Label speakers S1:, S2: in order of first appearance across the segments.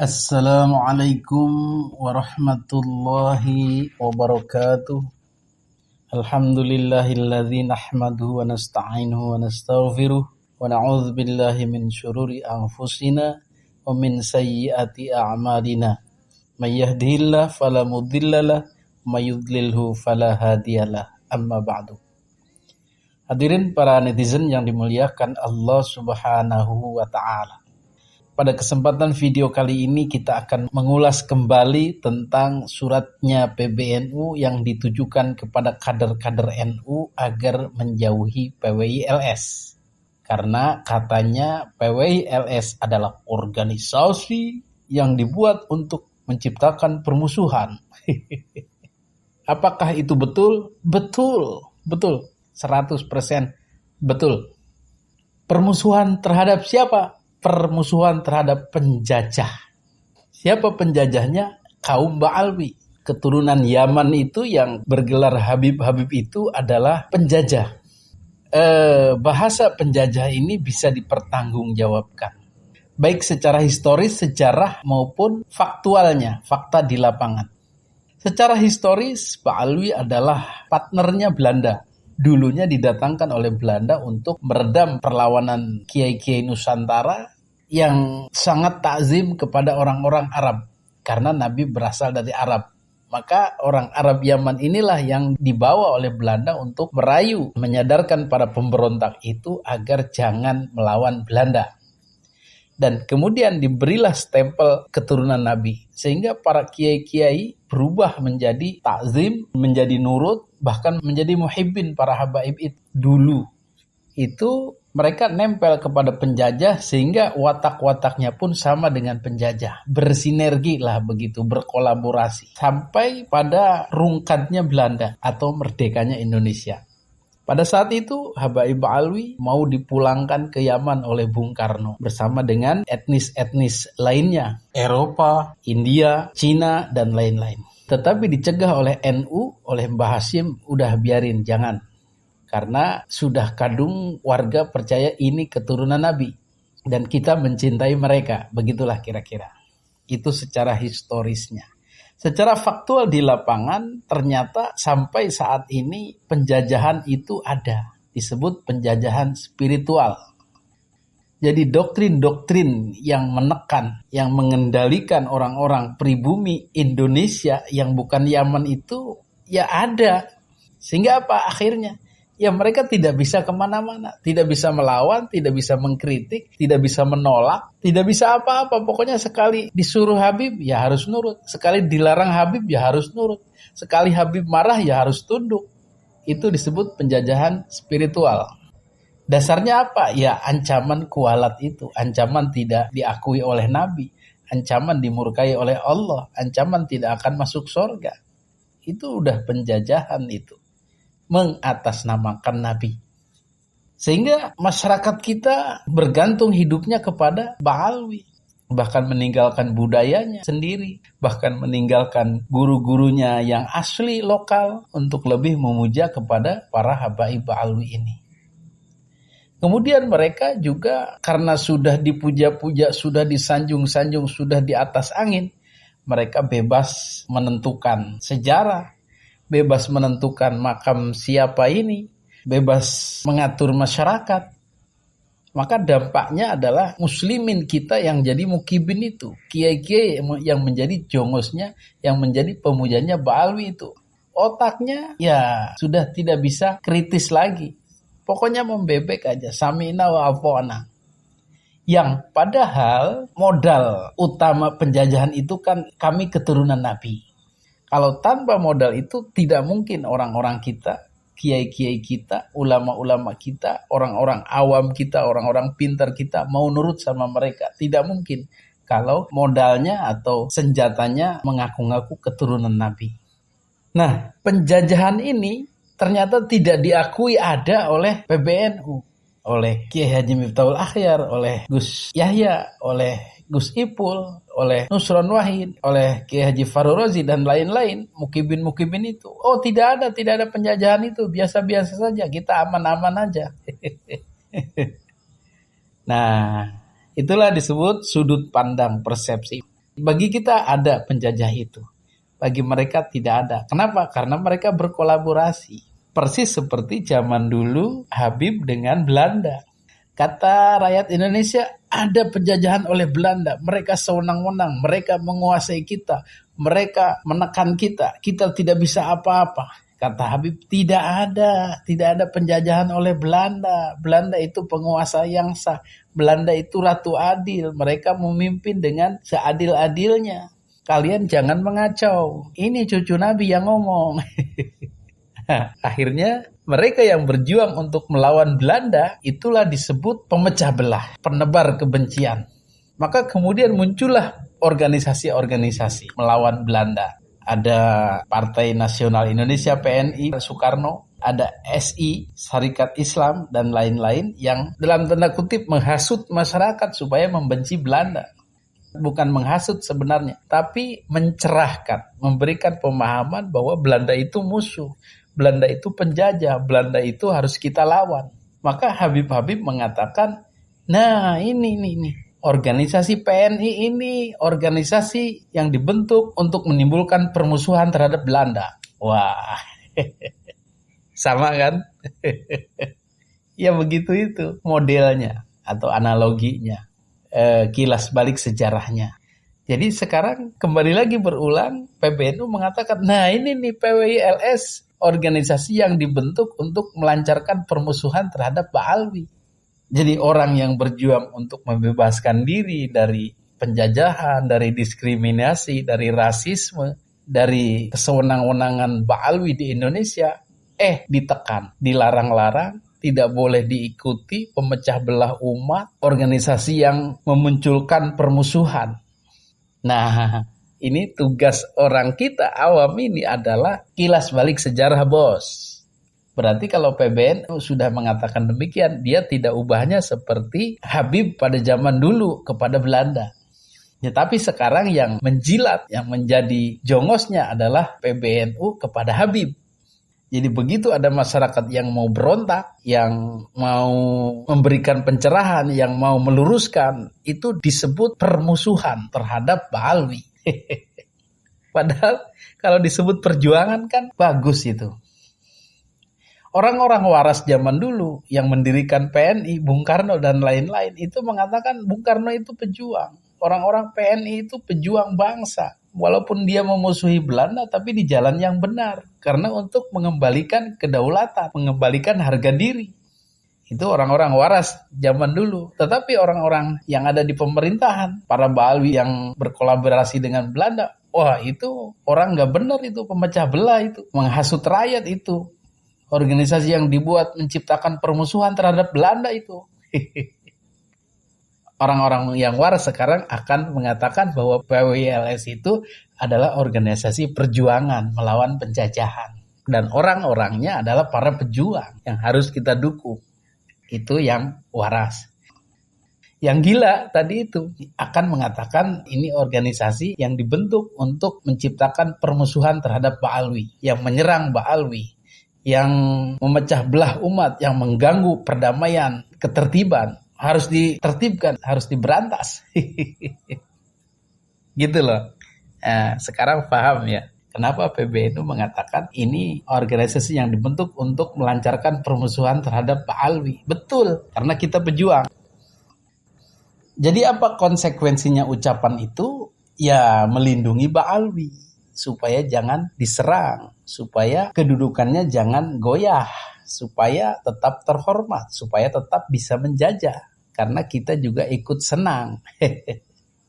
S1: Assalamualaikum warahmatullahi wabarakatuh. Alhamdulillahilladzi nahmaduhu wa nasta'inuhu wa nastaghfiruh wa na'udzu billahi min syururi anfusina wa min sayyiati a'malina. May yahdihillahu fala mudhillalah, may yudlilhu fala hadiyalah. Amma ba'du. Hadirin para netizen yang dimuliakan Allah Subhanahu wa taala. Pada kesempatan video kali ini kita akan mengulas kembali tentang suratnya PBNU yang ditujukan kepada kader-kader NU agar menjauhi PWI-LS. Karena katanya PWI-LS adalah organisasi yang dibuat untuk menciptakan permusuhan. Apakah itu betul? Betul. 100% betul. Permusuhan terhadap siapa? Permusuhan terhadap penjajah. Siapa penjajahnya? Kaum Ba'alwi. Keturunan Yaman itu yang bergelar Habib-Habib itu adalah penjajah. Bahasa penjajah ini bisa dipertanggungjawabkan. Baik secara historis, sejarah maupun faktualnya, fakta di lapangan. Secara historis, Ba'alwi adalah partnernya Belanda. Dulunya didatangkan oleh Belanda untuk meredam perlawanan kiai-kiai Nusantara yang sangat takzim kepada orang-orang Arab. Karena Nabi berasal dari Arab. Maka orang Arab Yaman inilah yang dibawa oleh Belanda untuk merayu, menyadarkan para pemberontak itu agar jangan melawan Belanda. Dan kemudian diberilah stempel keturunan Nabi. Sehingga para kiai-kiai berubah menjadi takzim, menjadi nurut, bahkan menjadi muhibbin para habaib itu. Dulu itu mereka nempel kepada penjajah sehingga watak-wataknya pun sama dengan penjajah. Bersinergi lah begitu, berkolaborasi. Sampai pada rungkatnya Belanda atau merdekanya Indonesia. Pada saat itu Habaib Ba'alwi mau dipulangkan ke Yaman oleh Bung Karno bersama dengan etnis-etnis lainnya. Eropa, India, Cina, dan lain-lain. Tetapi dicegah oleh NU, oleh Mbah Hashim, udah biarin, jangan. Karena sudah kadung warga percaya ini keturunan Nabi. Dan kita mencintai mereka, begitulah kira-kira. Itu secara historisnya. Secara faktual di lapangan, ternyata sampai saat ini penjajahan itu ada. Disebut penjajahan spiritual. Jadi doktrin-doktrin yang menekan, yang mengendalikan orang-orang pribumi Indonesia yang bukan Yaman itu ya ada. Sehingga apa akhirnya? Ya mereka tidak bisa kemana-mana, tidak bisa melawan, tidak bisa mengkritik, tidak bisa menolak, tidak bisa apa-apa. Pokoknya sekali disuruh Habib ya harus nurut, sekali dilarang Habib ya harus nurut, sekali Habib marah ya harus tunduk. Itu disebut penjajahan spiritual. Dasarnya apa? Ya ancaman kualat itu, ancaman tidak diakui oleh Nabi, ancaman dimurkai oleh Allah, ancaman tidak akan masuk surga. Itu udah penjajahan itu. Mengatasnamakan Nabi. Sehingga masyarakat kita bergantung hidupnya kepada Ba'alwi. Bahkan meninggalkan budayanya sendiri. Bahkan meninggalkan guru-gurunya yang asli lokal untuk lebih memuja kepada para habaib Ba'alwi ini. Kemudian mereka juga karena sudah dipuja-puja, sudah disanjung-sanjung, sudah di atas angin. Mereka bebas menentukan sejarah. Bebas menentukan makam siapa ini, bebas mengatur masyarakat. Maka dampaknya adalah muslimin kita yang jadi mukibin itu, kiai-kiai yang menjadi jongosnya, yang menjadi pemujanya Ba'alwi itu. Otaknya ya sudah tidak bisa kritis lagi. Pokoknya membebek aja, sami'na wa ata'na. Yang padahal modal utama penjajahan itu kan kami keturunan Nabi. Kalau tanpa modal itu tidak mungkin orang-orang kita, kiai-kiai kita, ulama-ulama kita, orang-orang awam kita, orang-orang pintar kita mau nurut sama mereka. Tidak mungkin kalau modalnya atau senjatanya mengaku-ngaku keturunan Nabi. Nah, penjajahan ini ternyata tidak diakui ada oleh PBNU, oleh Kiai Haji Miftahul Akhyar, oleh Gus Yahya, oleh Gus Ipul, oleh Nusron Wahid, oleh Kiai Haji Farul Razi dan lain-lain, mukibin-mukibin itu. Oh, tidak ada penjajahan itu, biasa-biasa saja, kita aman-aman aja. Nah, itulah disebut sudut pandang persepsi. Bagi kita ada penjajah itu. Bagi mereka tidak ada. Kenapa? Karena mereka berkolaborasi. Persis seperti zaman dulu Habib dengan Belanda. Kata rakyat Indonesia, ada penjajahan oleh Belanda. Mereka sewenang-wenang, mereka menguasai kita, mereka menekan kita tidak bisa apa-apa. Kata Habib, tidak ada penjajahan oleh Belanda. Belanda itu penguasa yang sah. Belanda itu ratu adil. Mereka memimpin dengan seadil-adilnya. Kalian jangan mengacau. Ini cucu Nabi yang ngomong. Akhirnya mereka yang berjuang untuk melawan Belanda itulah disebut pemecah belah, penebar kebencian. Maka kemudian muncullah organisasi-organisasi melawan Belanda. Ada Partai Nasional Indonesia PNI Soekarno, ada SI Syarikat Islam dan lain-lain yang dalam tanda kutip menghasut masyarakat supaya membenci Belanda. Bukan menghasut sebenarnya, tapi mencerahkan, memberikan pemahaman bahwa Belanda itu musuh, Belanda itu penjajah, Belanda itu harus kita lawan. Maka Habib-Habib mengatakan, nah ini organisasi PNI ini organisasi yang dibentuk untuk menimbulkan permusuhan terhadap Belanda. Wah, sama kan? Ya begitu itu modelnya atau analoginya, kilas balik sejarahnya. Jadi sekarang kembali lagi berulang, PBNU mengatakan, nah ini nih PWILS, organisasi yang dibentuk untuk melancarkan permusuhan terhadap Ba'alwi. Jadi orang yang berjuang untuk membebaskan diri dari penjajahan, dari diskriminasi, dari rasisme, dari kesewenang-wenangan Ba'alwi di Indonesia, ditekan, dilarang-larang, tidak boleh diikuti, pemecah belah umat, organisasi yang memunculkan permusuhan. Nah, ini tugas orang kita awam ini adalah kilas balik sejarah, bos. Berarti kalau PBNU sudah mengatakan demikian, dia tidak ubahnya seperti Habib pada zaman dulu kepada Belanda. Ya, tapi sekarang yang menjilat, yang menjadi jongosnya adalah PBNU kepada Habib. Jadi begitu ada masyarakat yang mau berontak, yang mau memberikan pencerahan, yang mau meluruskan, itu disebut permusuhan terhadap Ba'alwi. Padahal kalau disebut perjuangan kan bagus itu. Orang-orang waras zaman dulu yang mendirikan PNI, Bung Karno dan lain-lain itu mengatakan Bung Karno itu pejuang. Orang-orang PNI itu pejuang bangsa. Walaupun dia memusuhi Belanda tapi di jalan yang benar. Karena untuk mengembalikan kedaulatan, mengembalikan harga diri. Itu orang-orang waras zaman dulu. Tetapi orang-orang yang ada di pemerintahan, para Ba'alwi yang berkolaborasi dengan Belanda, wah itu orang gak benar itu, pemecah belah itu, menghasut rakyat itu. Organisasi yang dibuat menciptakan permusuhan terhadap Belanda itu. Orang-orang yang waras sekarang akan mengatakan bahwa PWILS itu adalah organisasi perjuangan melawan penjajahan. Dan orang-orangnya adalah para pejuang yang harus kita dukung. Itu yang waras. Yang gila tadi itu akan mengatakan ini organisasi yang dibentuk untuk menciptakan permusuhan terhadap Ba'alwi, yang menyerang Ba'alwi, yang memecah belah umat, yang mengganggu perdamaian, ketertiban, harus ditertibkan, harus diberantas. Gitu loh. Nah, sekarang paham ya, kenapa PBNU mengatakan ini organisasi yang dibentuk untuk melancarkan permusuhan terhadap Ba'alwi. Betul, karena kita pejuang. Jadi apa konsekuensinya ucapan itu? Ya melindungi Ba'alwi supaya jangan diserang, supaya kedudukannya jangan goyah, supaya tetap terhormat, supaya tetap bisa menjajah. Karena kita juga ikut senang.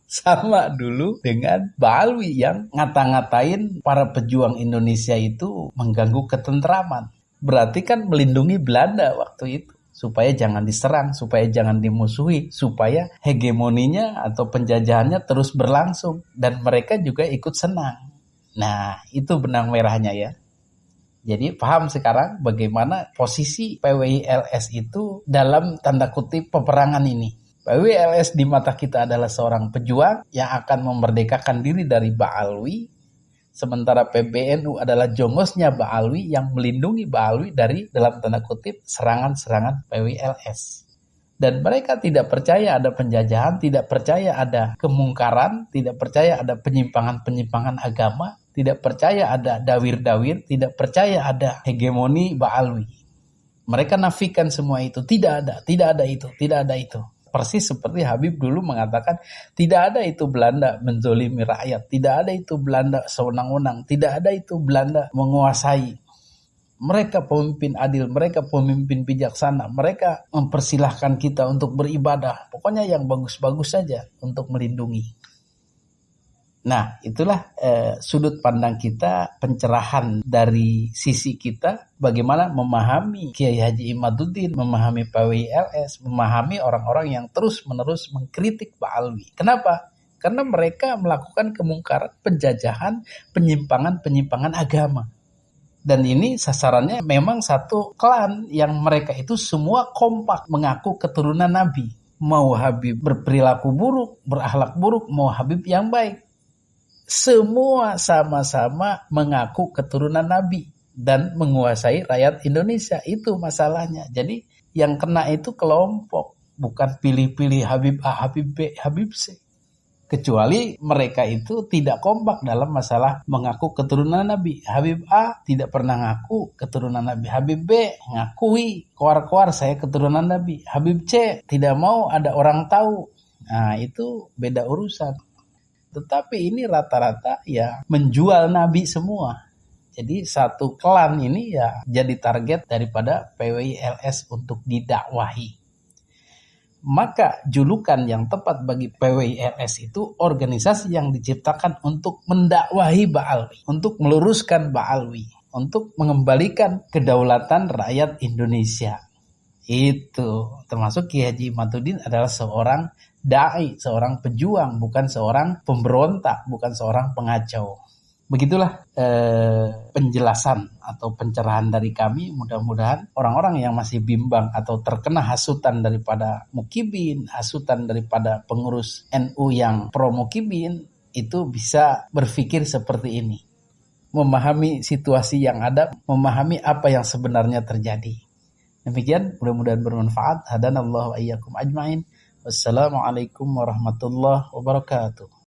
S1: Sama dulu dengan Ba'alwi yang ngata-ngatain para pejuang Indonesia itu mengganggu ketentraman. Berarti kan melindungi Belanda waktu itu. Supaya jangan diserang, supaya jangan dimusuhi, supaya hegemoninya atau penjajahannya terus berlangsung. Dan mereka juga ikut senang. Nah, itu benang merahnya ya. Jadi paham sekarang bagaimana posisi PWILS itu dalam tanda kutip peperangan ini. PWILS di mata kita adalah seorang pejuang yang akan memerdekakan diri dari Ba'alwi. Sementara PBNU adalah jongosnya Ba'alwi yang melindungi Ba'alwi dari dalam tanda kutip serangan-serangan PWILS. Dan mereka tidak percaya ada penjajahan, tidak percaya ada kemungkaran, tidak percaya ada penyimpangan-penyimpangan agama, tidak percaya ada dawir-dawir, tidak percaya ada hegemoni Ba'alwi. Mereka nafikan semua itu, tidak ada itu, tidak ada itu. Persis seperti Habib dulu mengatakan, tidak ada itu Belanda menzolimi rakyat, tidak ada itu Belanda sewenang-wenang, tidak ada itu Belanda menguasai. Mereka pemimpin adil, mereka pemimpin bijaksana, mereka mempersilahkan kita untuk beribadah. Pokoknya yang bagus-bagus saja untuk melindungi. Nah, itulah sudut pandang kita, pencerahan dari sisi kita, bagaimana memahami Kiai Haji Imaduddin, memahami PWILS, memahami orang-orang yang terus-menerus mengkritik Ba'alwi. Kenapa? Karena mereka melakukan kemungkaran, penjajahan, penyimpangan-penyimpangan agama. Dan ini sasarannya memang satu klan yang mereka itu semua kompak mengaku keturunan Nabi. Mau Habib berperilaku buruk, berakhlak buruk, mau Habib yang baik. Semua sama-sama mengaku keturunan Nabi dan menguasai rakyat Indonesia. Itu masalahnya. Jadi yang kena itu kelompok, bukan pilih-pilih Habib A, Habib B, Habib C. Kecuali mereka itu tidak kompak dalam masalah mengaku keturunan Nabi. Habib A tidak pernah ngaku keturunan Nabi. Habib B ngakui, koar-koar saya keturunan Nabi. Habib C tidak mau ada orang tahu. Nah, itu beda urusan. Tetapi ini rata-rata ya menjual Nabi semua. Jadi satu klan ini ya jadi target daripada PWILS untuk didakwahi. Maka julukan yang tepat bagi PWILS itu organisasi yang diciptakan untuk mendakwahi Ba'alwi, untuk meluruskan Ba'alwi, untuk mengembalikan kedaulatan rakyat Indonesia. Itu termasuk Kiai Haji Imaduddin adalah seorang dai, seorang pejuang, bukan seorang pemberontak, bukan seorang pengacau. Begitulah penjelasan atau pencerahan dari kami. Mudah-mudahan orang-orang yang masih bimbang atau terkena hasutan daripada mukibin, hasutan daripada pengurus NU yang pro mukibin, itu bisa berpikir seperti ini. Memahami situasi yang ada, memahami apa yang sebenarnya terjadi. Demikian, mudah-mudahan bermanfaat. Hadanallahu wa iyyakum ajmain. Wassalamualaikum warahmatullahi wabarakatuh.